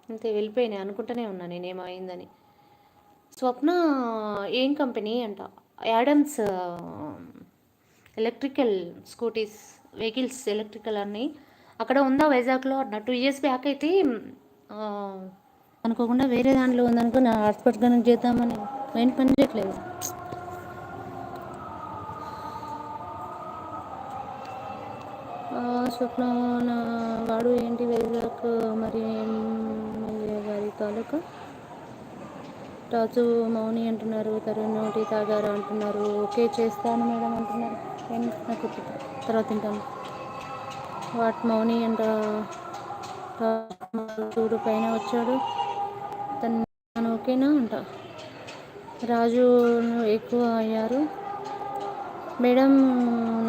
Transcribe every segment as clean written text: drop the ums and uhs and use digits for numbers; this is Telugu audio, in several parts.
అంతే వెళ్ళిపోయినాయి అనుకుంటూనే ఉన్నా నేనేమైందని. స్వప్న ఏం కంపెనీ అంట, Adams electrical scooties, vehicles electrical అన్నీ అక్కడ ఉందా వైజాగ్లో అన్న. 2 ఇయర్స్ బ్యాక్ అయితే ఆ, అనుకోకుండా వేరే దాంట్లో ఉందనుకో, నా హాస్పిటల్ కనెక్ట్ చేద్దామని మైండ్ పని చేయట్లేదు. స్వప్న నా వాడు ఏంటి వైజాగ్ మరి ఎమ్మెల్యే గారి తాలూకా రాజు మౌని అంటున్నారు, తరుణ్ టీ తాగారు అంటున్నారు. ఓకే చేస్తాను మేడం అంటున్నారు. ఏం నాకు తర్వాత తింటాను. వాట్ మౌని అంట, చూడు పైన వచ్చాడు తను ఓకేనా అంట. రాజు ఎక్కువ అయ్యారు మేడం,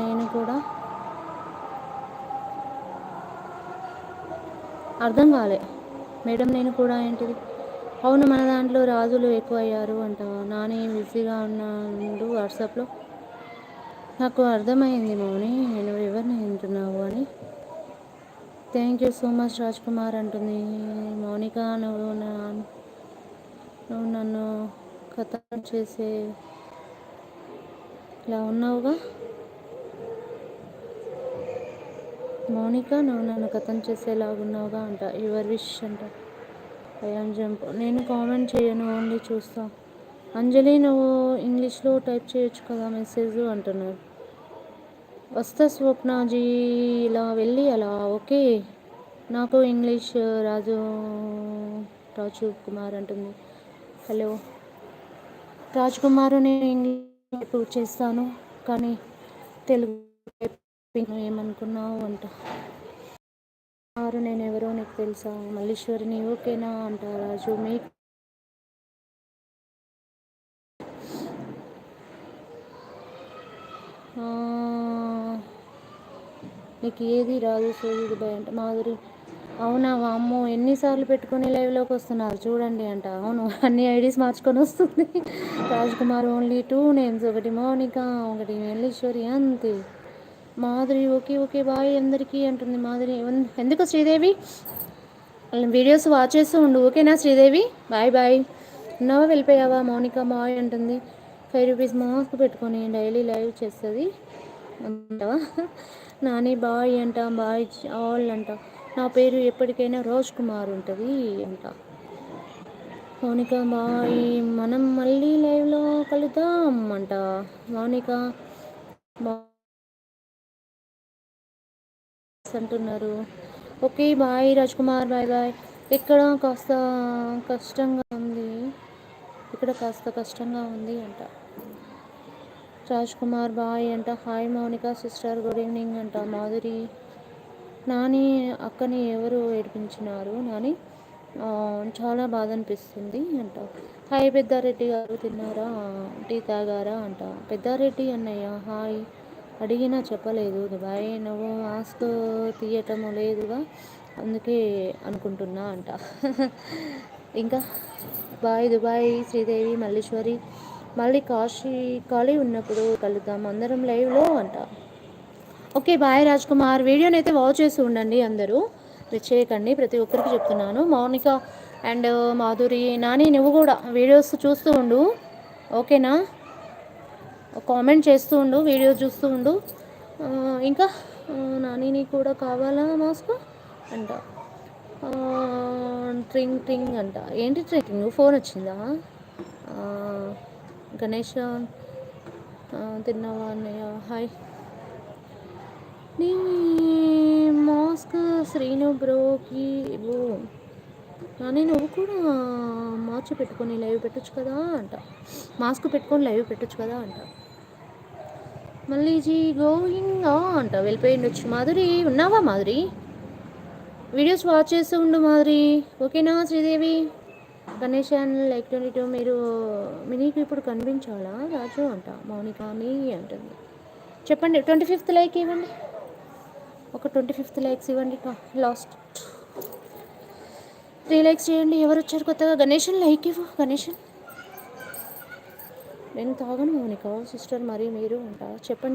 నేను కూడా అర్థం కాలే మేడం, నేను కూడా ఏంటిది. అవును మన దాంట్లో రాజులు ఎక్కువ అయ్యారు అంట. నాని బిజీగా ఉన్నాడు వాట్సాప్లో. నాకు అర్థమైంది మౌని, నువ్వు ఎవరిని వింటున్నావు అని. Thank you so much Raj Kumar అంటుంది మౌనిక. నువ్వు నన్ను కథం చేసే ఇలా ఉన్నావుగా మౌనిక, నువ్వు నన్ను కథం చేసేలాగున్నావుగా అంట. యువర్ విష్ అంట. I'm jump. నేను కామెంట్ చేయను, ఓన్లీ చూస్తా. అంజలి నువ్వు ఇంగ్లీష్లో టైప్ చేయొచ్చు కదా మెసేజ్ అంటున్నారు. వస్తా స్వప్నాజీ, ఇలా వెళ్ళి అలా ఓకే. నాకు ఇంగ్లీష్ రాజు కుమార్ అంటుంది. హలో రాజ్ కుమార్, నేను ఇంగ్లీష్ టైప్ చేస్తాను కానీ తెలుగు ఏమనుకున్నావు అంట. నేను ఎవరో నీకు తెలుసా మల్లీశ్వరి, నీ ఓకేనా అంట. రాజు మీకు నీకు ఏది రాదు సోది భయ అంట. మాధురి అవునా వామ్మో, ఎన్నిసార్లు పెట్టుకొని లైవ్లోకి వస్తున్నారు చూడండి అంట. అవును అన్ని ఐడీస్ మార్చుకొని వస్తుంది. రాజ్ కుమార్ ఓన్లీ 2 నేమ్స్, ఒకటి మౌనిక, ఒకటి మల్లీశ్వరి అంతే. మాధురి ఓకే ఓకే బాయ్ అందరికీ అంటుంది. మాధురి ఎందుకు శ్రీదేవి వీడియోస్ వాచ్ చేస్తూ ఉండు ఓకేనా శ్రీదేవి. Bye bye. ఉన్నావా వెళ్ళిపోయావా. మౌనిక బాయ్ అంటుంది. 5 రూపీస్ మాస్క్ పెట్టుకొని డైలీ లైవ్ చేస్తుంది అంటావా. నాని బాయ్ అంట. బాయ్ ఆల్ అంట. నా పేరు ఎప్పటికైనా రాజ్ కుమార్ ఉంటుంది అంట. మౌనిక బాయ్, మనం మళ్ళీ లైవ్లో కలుద్దాం అంట. మౌనిక అంటున్నారు. Okay bye Raj Kumar, bye bye. ఇక్కడ కాస్త కష్టంగా ఉంది అంట. రాజ్ కుమార్ బాయ్ అంట. Hi Mounika sister, good evening అంట. మాధురి నాని అక్కని ఎవరు ఏడిపించినారు నాని, చాలా బాధ అనిపిస్తుంది అంట. హాయ్ పెద్దారెడ్డి గారు, తిన్నారా టీ తాగారా అంట. పెద్దారెడ్డి అన్నయ్య హాయ్, అడిగినా చెప్పలేదు. బాయ్, నువ్వు మాస్క్ తీయటం లేదుగా అందుకే అనుకుంటున్నా అంట. ఇంకా బాయ్ దుబాయ్ శ్రీదేవి మల్లీశ్వరి, మళ్ళీ ఖాళీ ఉన్నప్పుడు కలుద్దాం అందరం లైవ్లో అంట. Okay bye Raj Kumar. వీడియోని అయితే వాచ్ చేస్తూ ఉండండి అందరూ, చేయకండి, ప్రతి ఒక్కరికి చెప్తున్నాను. మౌనిక అండ్ మాధురి, నాని నువ్వు కూడా వీడియోస్ చూస్తూ ఉండు ఓకేనా. కామెంట్ చేస్తూ ఉండు, వీడియోస్ చూస్తూ ఉండు. ఇంకా నాని కూడా కావాలా మాస్క్ అంట. ట్రింగ్ ట్రింగ్ అంట. ఏంటి ట్రింగ్, ఫోన్ వచ్చిందా. గణేష్ తిన్నావా అన్నయ్య హాయ్. నీ మాస్క్ శ్రీను బ్రోకి ఇవ్వు. కానీ నువ్వు కూడా మార్చి పెట్టుకొని లైవ్ పెట్టచ్చు కదా అంట. మాస్క్ పెట్టుకొని లైవ్ పెట్టచ్చు కదా అంట. మళ్ళీ గోయింగ్ అంట. వెళ్ళిపోయిండొచ్చు. మాధురి ఉన్నావా మాధురి, వీడియోస్ వాచ్ చేస్తూ ఉండు మాధురి ఓకేనా. శ్రీదేవి గణేష్ ఛానల్ లైక్ 22 మీరు మీకు ఇప్పుడు కనిపించాలా రాజు అంట. మౌనిక అని అంటుంది. చెప్పండి 25th లైక్ ఇవ్వండి, ఒక 25th లైక్స్ ఇవ్వండి. లాస్ట్ 3 లైక్స్ చేయండి. ఎవరు వచ్చారు కొత్తగా. గణేషన్ లైక్ ఇవ్వు. గణేషన్ నేను తాగను మౌనిక సిస్టర్, మరి మీరు ఉంటా చెప్పండి.